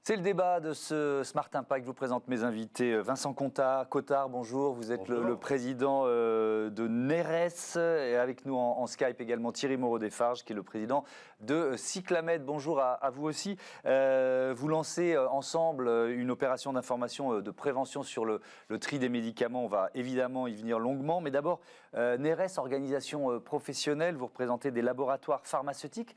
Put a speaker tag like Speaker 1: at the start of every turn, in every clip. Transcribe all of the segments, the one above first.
Speaker 1: C'est le débat de ce Smart Impact. Je vous présente mes invités. Vincent Cottard, bonjour. Vous êtes
Speaker 2: Bonjour.
Speaker 1: le président de Neres. Et avec nous en Skype également Thierry Moreau-Desfarges, qui est le président de Cyclamed. Bonjour à vous aussi. Vous lancez ensemble une opération d'information de prévention sur le tri des médicaments. On va évidemment y venir longuement. Mais d'abord, Neres, organisation professionnelle, vous représentez des laboratoires pharmaceutiques.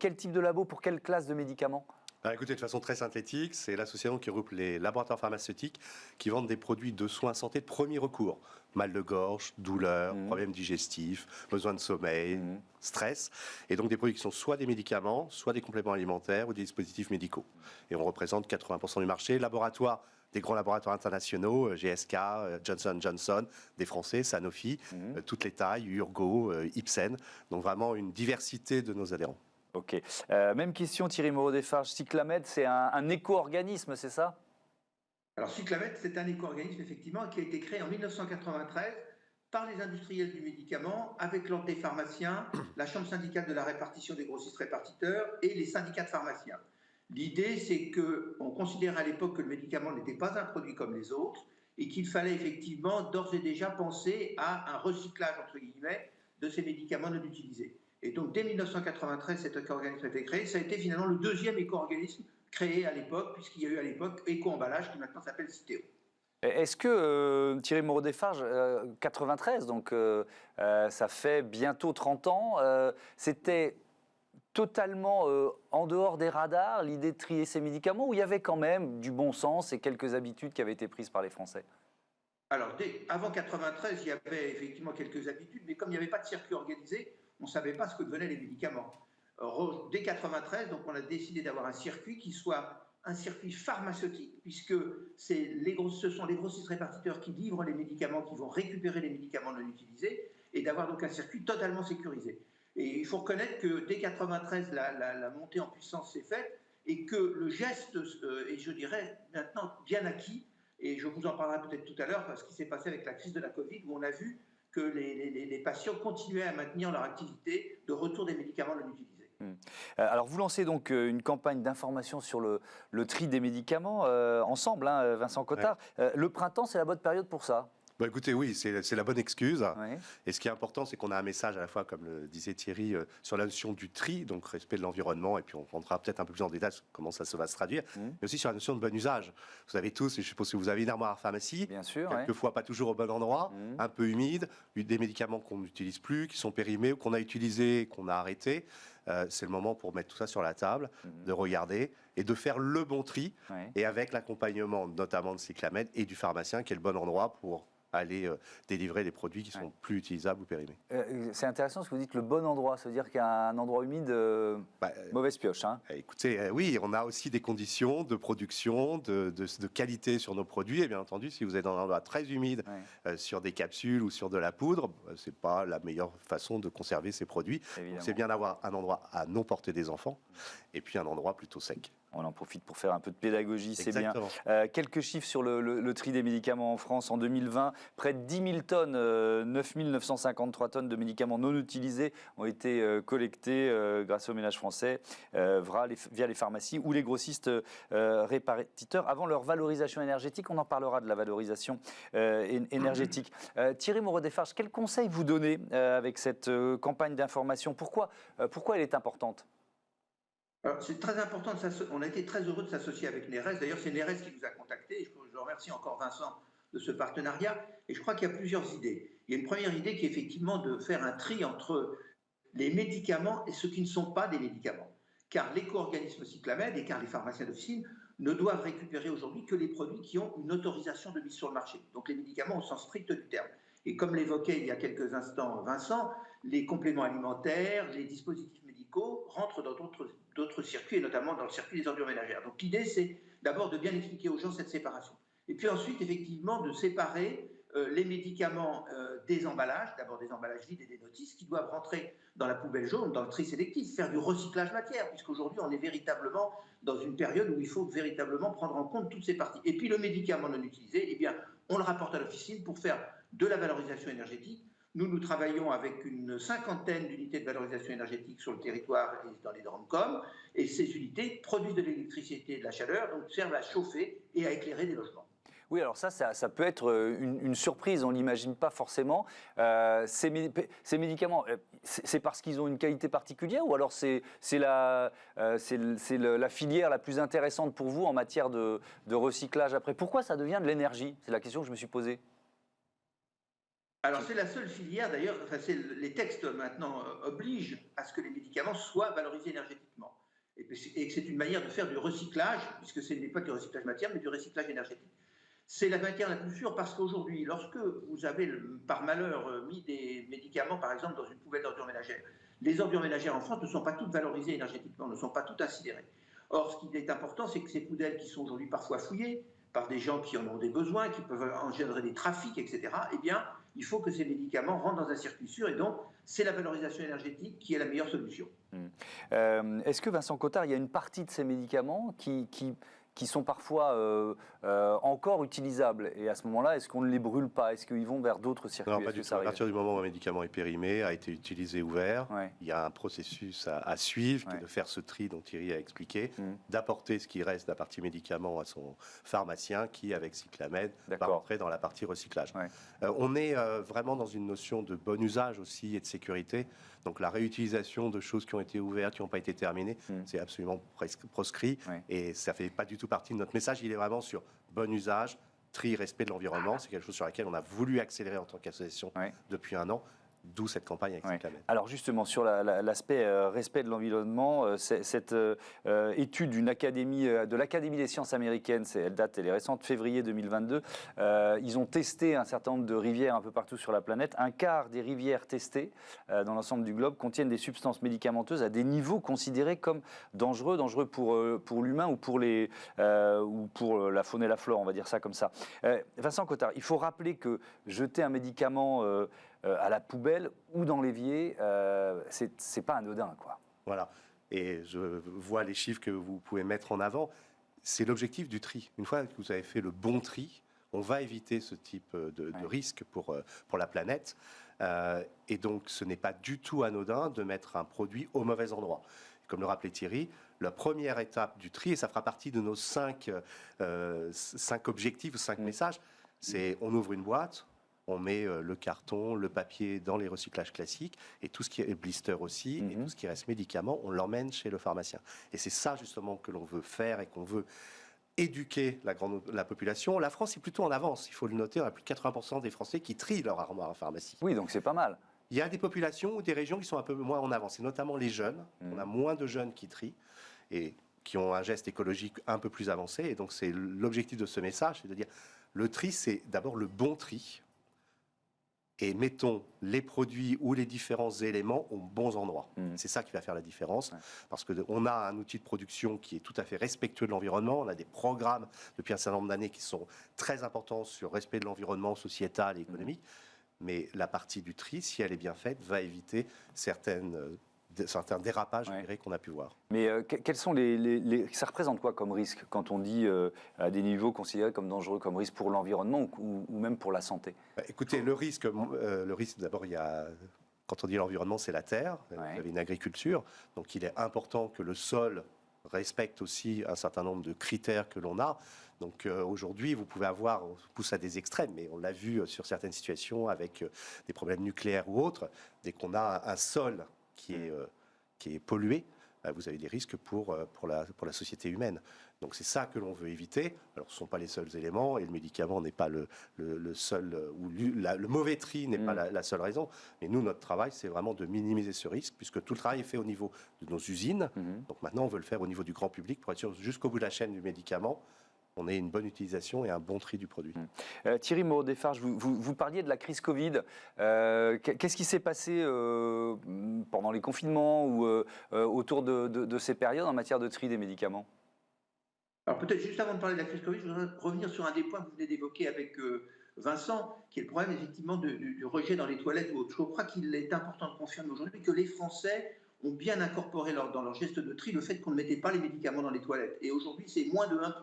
Speaker 1: Quel type de labo pour quelle classe de médicaments ?
Speaker 2: Alors écoutez, de façon très synthétique, c'est l'association qui regroupe les laboratoires pharmaceutiques qui vendent des produits de soins santé de premier recours. Mal de gorge, douleur, problèmes digestifs, besoin de sommeil, stress. Et donc des produits qui sont soit des médicaments, soit des compléments alimentaires ou des dispositifs médicaux. Et on représente 80% du marché. Laboratoires, des grands laboratoires internationaux, GSK, Johnson & Johnson, des Français, Sanofi, toutes les tailles, Urgo, Ipsen. Donc vraiment une diversité de nos adhérents.
Speaker 1: Ok. Même question, Thierry Moreau-Desfarges. Cyclamed, c'est un éco-organisme, c'est ça ?
Speaker 3: Alors Cyclamed, c'est un éco-organisme effectivement qui a été créé en 1993 par les industriels du médicament avec l'ordre des pharmaciens, la Chambre syndicale de la répartition des grossistes répartiteurs et les syndicats de pharmaciens. L'idée, c'est qu'on considérait à l'époque que le médicament n'était pas un produit comme les autres et qu'il fallait effectivement d'ores et déjà penser à un recyclage, entre guillemets, de ces médicaments non utilisés. Et donc, dès 1993, cet éco-organisme a été créé. Ça a été finalement le deuxième éco-organisme créé à l'époque, puisqu'il y a eu à l'époque Éco-emballage, qui maintenant s'appelle Citeo.
Speaker 1: Est-ce que, Thierry Moreau-Desfarges, 93, donc ça fait bientôt 30 ans, c'était totalement en dehors des radars, l'idée de trier ces médicaments, ou il y avait quand même du bon sens et quelques habitudes qui avaient été prises par les Français ?
Speaker 3: Alors, avant 93, il y avait effectivement quelques habitudes, mais comme il n'y avait pas de circuit organisé, on ne savait pas ce que devenaient les médicaments. Dès 93, donc on a décidé d'avoir un circuit qui soit un circuit pharmaceutique, puisque ce sont les grossistes répartiteurs qui livrent les médicaments, qui vont récupérer les médicaments non utilisés, et d'avoir donc un circuit totalement sécurisé. Et il faut reconnaître que dès 93, la montée en puissance s'est faite, et que le geste est, je dirais, maintenant bien acquis. Et je vous en parlerai peut-être tout à l'heure, parce qu'il s'est passé avec la crise de la Covid, où on a vu que les patients continuaient à maintenir leur activité de retour des médicaments non utilisés.
Speaker 1: Alors vous lancez donc une campagne d'information sur le tri des médicaments ensemble, hein, Vincent Cottard. Ouais. Le printemps, c'est la bonne période pour ça ?
Speaker 2: Bah écoutez, oui, c'est la bonne excuse.
Speaker 1: Ouais.
Speaker 2: Et ce qui est important, c'est qu'on a un message à la fois, comme le disait Thierry, sur la notion du tri, donc respect de l'environnement, et puis on rentrera peut-être un peu plus en détail sur comment ça va se traduire, mais aussi sur la notion de bon usage. Vous savez tous, et je suppose que vous avez une armoire à pharmacie,
Speaker 1: bien sûr,
Speaker 2: quelquefois pas toujours au bon endroit, un peu humide, des médicaments qu'on n'utilise plus, qui sont périmés, ou qu'on a utilisés, qu'on a arrêtés. C'est le moment pour mettre tout ça sur la table, de regarder et de faire le bon tri, et avec l'accompagnement notamment de Cyclamed et du pharmacien, qui est le bon endroit pour aller délivrer des produits qui sont plus utilisables ou périmés.
Speaker 1: C'est intéressant ce que vous dites, le bon endroit, ça veut dire qu'un endroit humide, mauvaise pioche. Hein.
Speaker 2: Écoutez, oui, on a aussi des conditions de production, de qualité sur nos produits, et bien entendu, si vous êtes dans un endroit très humide, sur des capsules ou sur de la poudre, c'est pas la meilleure façon de conserver ces produits. Donc c'est bien d'avoir un endroit à non porter des enfants, et puis un endroit plutôt sec.
Speaker 1: On en profite pour faire un peu de pédagogie, c'est bien. Quelques chiffres sur le tri des médicaments en France. En 2020, près de 10 000 tonnes, 9 953 tonnes de médicaments non utilisés ont été collectés grâce aux ménages français via les pharmacies ou les grossistes répartiteurs avant leur valorisation énergétique. On en parlera de la valorisation énergétique. Thierry Moreau-Desfarges, quel conseil vous donnez avec cette campagne d'information ? Pourquoi elle est importante ?
Speaker 3: Alors, c'est très important, on a été très heureux de s'associer avec Neres. D'ailleurs, c'est Neres qui nous a contactés. Je remercie encore Vincent de ce partenariat. Et je crois qu'il y a plusieurs idées. Il y a une première idée qui est effectivement de faire un tri entre les médicaments et ceux qui ne sont pas des médicaments. Car l'éco-organisme Cyclamed et car les pharmaciens d'officine ne doivent récupérer aujourd'hui que les produits qui ont une autorisation de mise sur le marché. Donc les médicaments au sens strict du terme. Et comme l'évoquait il y a quelques instants Vincent, les compléments alimentaires, les dispositifs médicaux rentrent dans d'autres circuits, et notamment dans le circuit des ordures ménagères. Donc l'idée, c'est d'abord de bien expliquer aux gens cette séparation. Et puis ensuite, effectivement, de séparer les médicaments des emballages, d'abord des emballages vides et des notices, qui doivent rentrer dans la poubelle jaune, dans le tri sélectif, faire du recyclage matière, puisqu'aujourd'hui, on est véritablement dans une période où il faut véritablement prendre en compte toutes ces parties. Et puis le médicament non utilisé, eh bien, on le rapporte à l'officine pour faire de la valorisation énergétique, Nous travaillons avec une cinquantaine d'unités de valorisation énergétique sur le territoire et dans les DROM-COM, et ces unités produisent de l'électricité et de la chaleur, donc servent à chauffer et à éclairer des logements.
Speaker 1: Oui, alors ça peut être une surprise, on ne l'imagine pas forcément. Ces médicaments, c'est parce qu'ils ont une qualité particulière ou alors c'est la filière la plus intéressante pour vous en matière de recyclage après? Pourquoi ça devient de l'énergie? C'est la question que je me suis posée.
Speaker 3: Alors c'est la seule filière d'ailleurs, enfin, les textes maintenant obligent à ce que les médicaments soient valorisés énergétiquement. Et que c'est une manière de faire du recyclage, puisque ce n'est pas du recyclage matière, mais du recyclage énergétique. C'est la matière la plus sûre parce qu'aujourd'hui, lorsque vous avez par malheur mis des médicaments, par exemple, dans une poubelle d'ordures ménagères, les ordures ménagères en France ne sont pas toutes valorisées énergétiquement, ne sont pas toutes incinérées. Or, ce qui est important, c'est que ces poubelles qui sont aujourd'hui parfois fouillées par des gens qui en ont des besoins, qui peuvent engendrer des trafics, etc., eh bien, il faut que ces médicaments rentrent dans un circuit sûr et donc c'est la valorisation énergétique qui est la meilleure solution.
Speaker 1: Est-ce que Vincent Cottard, il y a une partie de ces médicaments qui sont parfois encore utilisables. Et à ce moment-là, est-ce qu'on ne les brûle pas? Est-ce qu'ils vont vers d'autres circuits?
Speaker 2: Non, pas du tout. À partir du moment où un médicament est périmé, a été utilisé, ouvert, il y a un processus à suivre, qui est de faire ce tri dont Thierry a expliqué, d'apporter ce qui reste de la partie médicament à son pharmacien qui, avec Cyclamed, va rentrer dans la partie recyclage. On est vraiment dans une notion de bon usage aussi et de sécurité. Donc la réutilisation de choses qui ont été ouvertes, qui n'ont pas été terminées, c'est absolument proscrit. Et ça ne fait pas du tout partie de notre message. Il est vraiment sur bon usage, tri, respect de l'environnement. C'est quelque chose sur laquelle on a voulu accélérer en tant qu'association depuis un an. D'où cette campagne avec Cyclamed.
Speaker 1: Alors justement, sur l'aspect respect de l'environnement, cette étude de l'Académie des sciences américaines, elle est récente, février 2022, ils ont testé un certain nombre de rivières un peu partout sur la planète. Un quart des rivières testées dans l'ensemble du globe contiennent des substances médicamenteuses à des niveaux considérés comme dangereux pour l'humain ou pour la faune et la flore, on va dire ça comme ça. Vincent Cottard, il faut rappeler que jeter un médicament à la poubelle ou dans l'évier, c'est pas anodin, quoi.
Speaker 2: Voilà. Et je vois les chiffres que vous pouvez mettre en avant. C'est l'objectif du tri. Une fois que vous avez fait le bon tri, on va éviter ce type de risque pour la planète. Et donc, ce n'est pas du tout anodin de mettre un produit au mauvais endroit. Comme le rappelait Thierry, la première étape du tri, et ça fera partie de nos 5 objectifs, 5 messages, c'est on ouvre une boîte, on met le carton, le papier dans les recyclages classiques et tout ce qui est blister aussi, et tout ce qui reste médicament, on l'emmène chez le pharmacien. Et c'est ça justement que l'on veut faire et qu'on veut éduquer la population. La France est plutôt en avance, il faut le noter, on a plus de 80% des Français qui trient leur armoire à pharmacie.
Speaker 1: Oui, donc c'est pas mal.
Speaker 2: Il y a des populations ou des régions qui sont un peu moins en avance, et notamment les jeunes. On a moins de jeunes qui trient et qui ont un geste écologique un peu plus avancé. Et donc c'est l'objectif de ce message, c'est de dire le tri, c'est d'abord le bon tri. Et mettons les produits ou les différents éléments aux bons endroits. C'est ça qui va faire la différence, parce qu'on a un outil de production qui est tout à fait respectueux de l'environnement. On a des programmes depuis un certain nombre d'années qui sont très importants sur le respect de l'environnement sociétal et économique. Mais la partie du tri, si elle est bien faite, va éviter certains dérapages, je dirais, qu'on a pu voir.
Speaker 1: Mais quels sont ça représente quoi comme risque quand on dit à des niveaux considérés comme dangereux, comme risque pour l'environnement ou même pour la santé?
Speaker 2: Écoutez, le risque d'abord, quand on dit l'environnement, c'est la terre. Vous avez une agriculture, donc il est important que le sol respecte aussi un certain nombre de critères que l'on a. Donc aujourd'hui, vous pouvez avoir, on pousse à des extrêmes, mais on l'a vu sur certaines situations avec des problèmes nucléaires ou autres, dès qu'on a un sol qui est pollué, vous avez des risques pour la société humaine. Donc c'est ça que l'on veut éviter. Alors ce ne sont pas les seuls éléments, et le médicament n'est pas le seul, ou le mauvais tri n'est pas la seule raison. Mais nous, notre travail, c'est vraiment de minimiser ce risque, puisque tout le travail est fait au niveau de nos usines. Donc maintenant, on veut le faire au niveau du grand public, pour être sûr jusqu'au bout de la chaîne du médicament, on ait une bonne utilisation et un bon tri du produit.
Speaker 1: Thierry Moreau-Desfarges, vous parliez de la crise Covid. Qu'est-ce qui s'est passé pendant les confinements ou autour de ces périodes en matière de tri des médicaments?
Speaker 3: Alors peut-être juste avant de parler de la crise Covid, je voudrais revenir sur un des points que vous venez d'évoquer avec Vincent, qui est le problème effectivement du rejet dans les toilettes ou autre. Je crois qu'il est important de confirmer aujourd'hui que les Français ont bien incorporé dans leur geste de tri le fait qu'on ne mettait pas les médicaments dans les toilettes. Et aujourd'hui, c'est moins de 1%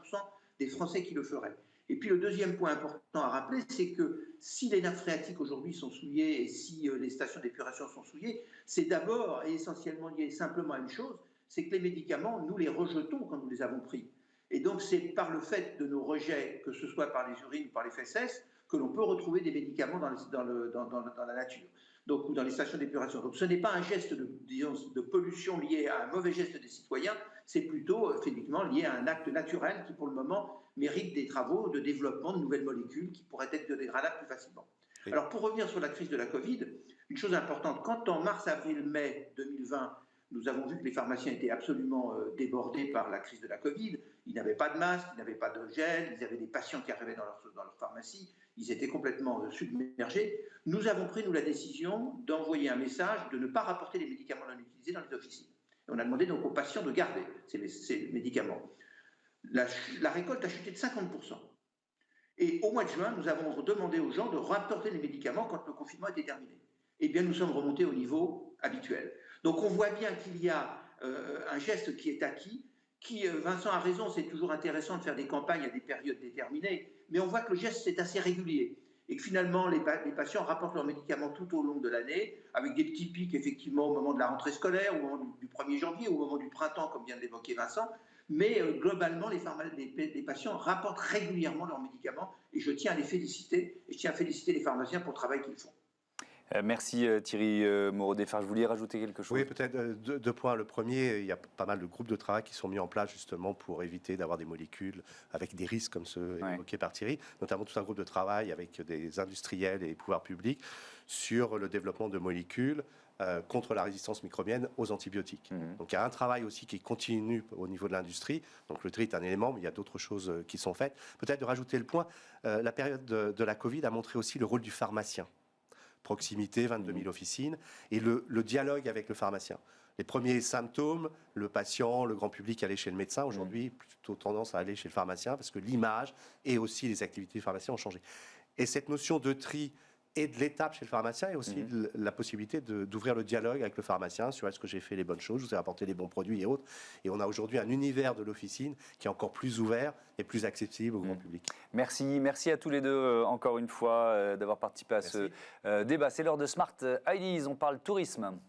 Speaker 3: des Français qui le feraient. Et puis le deuxième point important à rappeler, c'est que si les nappes phréatiques aujourd'hui sont souillées et si les stations d'épuration sont souillées, c'est d'abord et essentiellement lié simplement à une chose, c'est que les médicaments, nous les rejetons quand nous les avons pris. Et donc c'est par le fait de nos rejets, que ce soit par les urines ou par les fesses, que l'on peut retrouver des médicaments dans la nature, donc, ou dans les stations d'épuration. Donc ce n'est pas un geste de pollution lié à un mauvais geste des citoyens, c'est plutôt effectivement lié à un acte naturel qui pour le moment mérite des travaux de développement de nouvelles molécules qui pourraient être biodégradables plus facilement. Oui. Alors pour revenir sur la crise de la Covid, une chose importante, quand en mars, avril, mai 2020, nous avons vu que les pharmaciens étaient absolument débordés par la crise de la Covid, ils n'avaient pas de masque, ils n'avaient pas de gel, ils avaient des patients qui arrivaient dans leur pharmacie, ils étaient complètement submergés. Nous avons pris, nous, la décision d'envoyer un message de ne pas rapporter les médicaments non utilisés dans les officines. Et on a demandé donc aux patients de garder ces médicaments. La récolte a chuté de 50%. Et au mois de juin, nous avons demandé aux gens de rapporter les médicaments quand le confinement était terminé. Eh bien, nous sommes remontés au niveau habituel. Donc, on voit bien qu'il y a un geste qui est acquis, Vincent a raison, c'est toujours intéressant de faire des campagnes à des périodes déterminées, mais on voit que le geste, c'est assez régulier. Et que finalement, les patients rapportent leurs médicaments tout au long de l'année, avec des petits pics, effectivement, au moment de la rentrée scolaire, au moment du 1er janvier, au moment du printemps, comme vient de l'évoquer Vincent. Mais globalement, les patients rapportent régulièrement leurs médicaments et je tiens à les féliciter et je tiens à féliciter les pharmaciens pour le travail qu'ils font.
Speaker 1: Merci Thierry Moreau-Desfarges. Vous vouliez rajouter quelque chose?
Speaker 2: Oui, peut-être deux points. Le premier, il y a pas mal de groupes de travail qui sont mis en place justement pour éviter d'avoir des molécules avec des risques comme ceux évoqués par Thierry, notamment tout un groupe de travail avec des industriels et les pouvoirs publics sur le développement de molécules contre la résistance microbienne aux antibiotiques. Donc il y a un travail aussi qui continue au niveau de l'industrie. Donc le tri est un élément, mais il y a d'autres choses qui sont faites. Peut-être de rajouter le point, la période de la Covid a montré aussi le rôle du pharmacien. Proximité, 22 000 officines, et le dialogue avec le pharmacien. Les premiers symptômes, le patient, le grand public allait chez le médecin. Aujourd'hui, plutôt tendance à aller chez le pharmacien parce que l'image et aussi les activités du pharmacien ont changé. Et cette notion de tri et de l'étape chez le pharmacien et aussi la possibilité d'ouvrir le dialogue avec le pharmacien sur est-ce que j'ai fait les bonnes choses, je vous ai apporté les bons produits et autres. Et on a aujourd'hui un univers de l'officine qui est encore plus ouvert et plus accessible au grand public.
Speaker 1: Merci à tous les deux encore une fois d'avoir participé à ce débat. C'est l'heure de Smart Ideas, on parle tourisme.